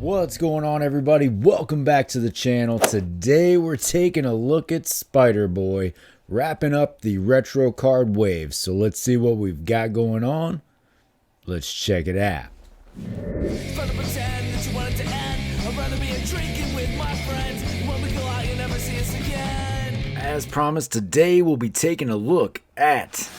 What's going on, everybody? Welcome back to the channel. Today we're taking a look at Spider-Boy, wrapping up the retro card wave. So let's see what we've got going on. Let's check it out. As promised, today we'll be taking a look at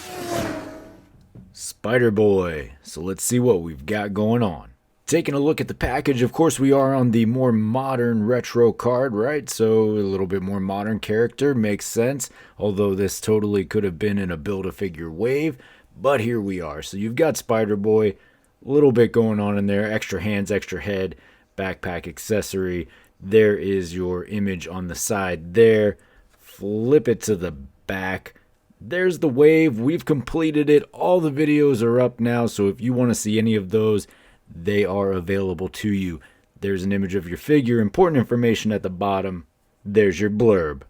Spider-Boy. So let's see what we've got going on. Taking a look at the package, of course we are on the more modern retro card, right? So a little bit more modern character, makes sense. Although this totally could have been in a Build-A-Figure wave, but here we are. So you've got Spider-Boy, a little bit going on in there, extra hands, extra head, backpack accessory. There is your image on the side there. Flip it to the back. There's the wave. We've completed it. All the videos are up now, so if you want to see any of those, they are available to you. There's an image of your figure, important information at the bottom. There's your blurb.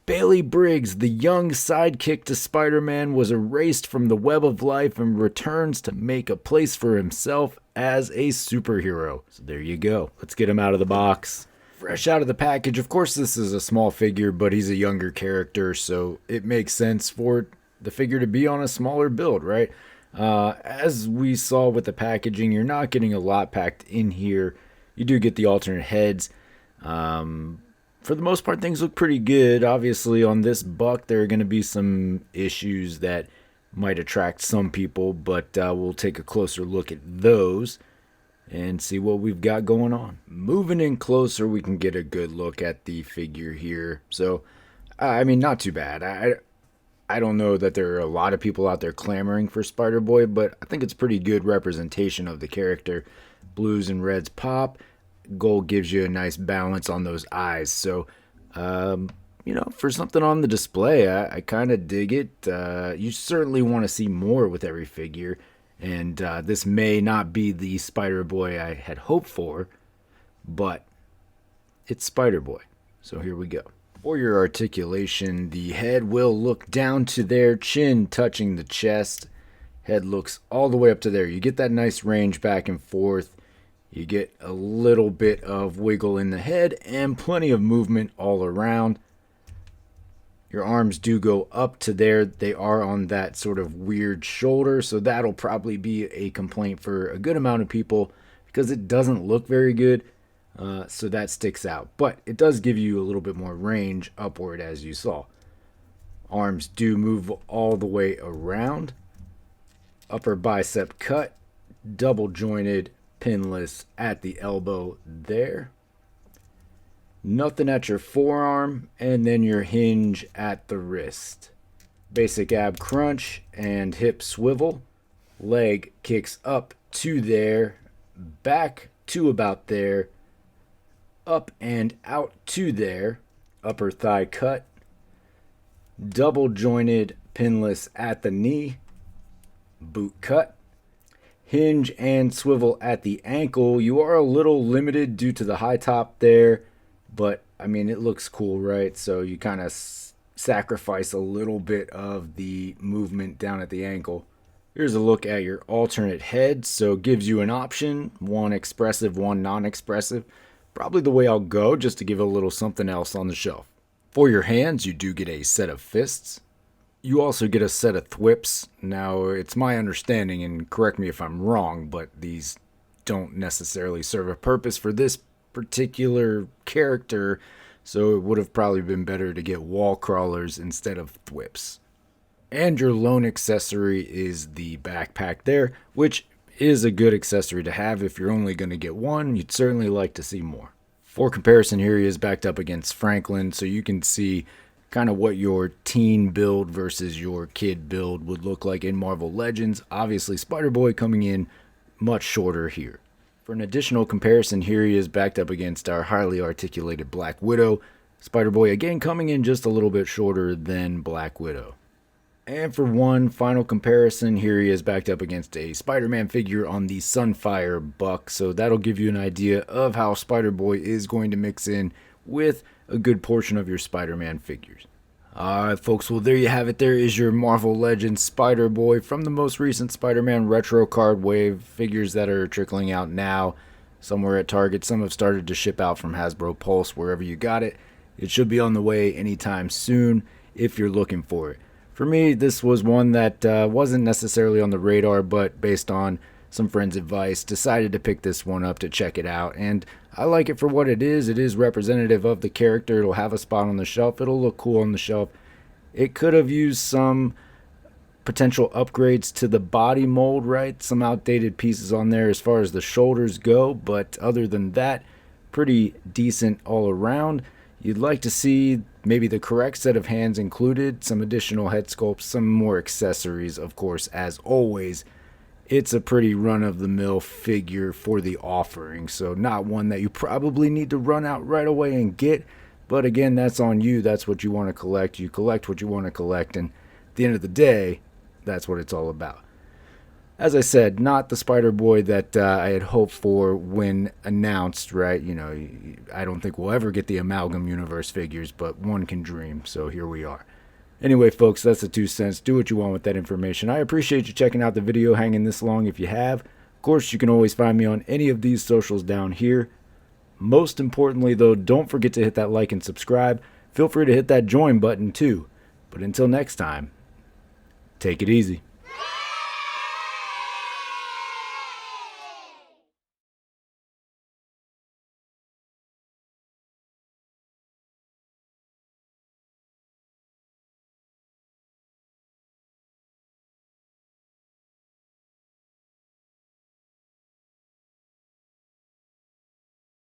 Bailey Briggs, the young sidekick to Spider-Man, was erased from the web of life and returns to make a place for himself as a superhero. So there you go. Let's get him out of the box. Fresh out of the package. Of course, this is a small figure, but he's a younger character, so it makes sense for the figure to be on a smaller build, right? As we saw with the packaging, you're not getting a lot packed in here. You do get the alternate heads. For the most part, things look pretty good. Obviously, on this buck, there are going to be some issues that might attract some people, but we'll take a closer look at those and see what we've got going on. Moving in closer, we can get a good look at the figure here. So, I mean, not too bad. I don't know that there are a lot of people out there clamoring for Spider-Boy, but I think it's pretty good representation of the character. Blues and reds pop. Gold gives you a nice balance on those eyes. So, for something on the display, I kind of dig it. You certainly want to see more with every figure. And this may not be the Spider-Boy I had hoped for, but it's Spider-Boy. So here we go. For your articulation, the head will look down to there, chin touching the chest. Head looks all the way up to there. You get that nice range back and forth. You get a little bit of wiggle in the head and plenty of movement all around. Your arms do go up to there. They are on that sort of weird shoulder, so that'll probably be a complaint for a good amount of people because it doesn't look very good. So that sticks out, but it does give you a little bit more range upward, as you saw. Arms do move all the way around. Upper bicep cut, double jointed, pinless at the elbow there. Nothing at your forearm, and then your hinge at the wrist. Basic ab crunch and hip swivel. Leg kicks up to there, back to about there, up and out to there. Upper thigh cut, double jointed, pinless at the knee, boot cut, hinge and swivel at the ankle. You are a little limited due to the high top there, but I mean, it looks cool, right? So you kind of sacrifice a little bit of the movement down at the ankle. Here's a look at your alternate head. So it gives you an option, one expressive, one non-expressive. Probably the way I'll go, just to give a little something else on the shelf. For your hands, you do get a set of fists. You also get a set of thwips. Now, it's my understanding, and correct me if I'm wrong, but these don't necessarily serve a purpose for this particular character, so it would have probably been better to get wall crawlers instead of thwips. And your lone accessory is the backpack there, which is a good accessory to have. If you're only going to get one, you'd certainly like to see more. For comparison, here he is backed up against Franklin, so you can see kind of what your teen build versus your kid build would look like in Marvel Legends. Obviously, Spider-Boy coming in much shorter here. For an additional comparison, here he is backed up against our highly articulated Black Widow. Spider-Boy again coming in just a little bit shorter than Black Widow. And for one final comparison, here he is backed up against a Spider-Man figure on the Sunfire buck. So that'll give you an idea of how Spider-Boy is going to mix in with a good portion of your Spider-Man figures. Alright folks, well there you have it. There is your Marvel Legends Spider-Boy from the most recent Spider-Man retro card wave. Figures that are trickling out now. somewhere at Target. Some have started to ship out from Hasbro Pulse wherever you got it. It should be on the way anytime soon if you're looking for it. For me, this was one that wasn't necessarily on the radar, but based on some friends' advice, decided to pick this one up to check it out. And I like it for what it is. It is representative of the character. It'll have a spot on the shelf. It'll look cool on the shelf. It could have used some potential upgrades to the body mold, right? Some outdated pieces on there as far as the shoulders go, but other than that, pretty decent all around. You'd like to see maybe the correct set of hands included, some additional head sculpts, some more accessories, of course, as always. It's a pretty run-of-the-mill figure for the offering, so not one that you probably need to run out right away and get, but again, that's on you. That's what you want to collect. You collect what you want to collect, and at the end of the day, that's what it's all about. As I said, not the Spider-Boy that I had hoped for when announced, right? You know, I don't think we'll ever get the Amalgam Universe figures, but one can dream, so here we are. Anyway, folks, that's the 2 cents. Do what you want with that information. I appreciate you checking out the video, hanging this long if you have. Of course, you can always find me on any of these socials down here. Most importantly, though, don't forget to hit that like and subscribe. Feel free to hit that join button, too. But until next time, take it easy.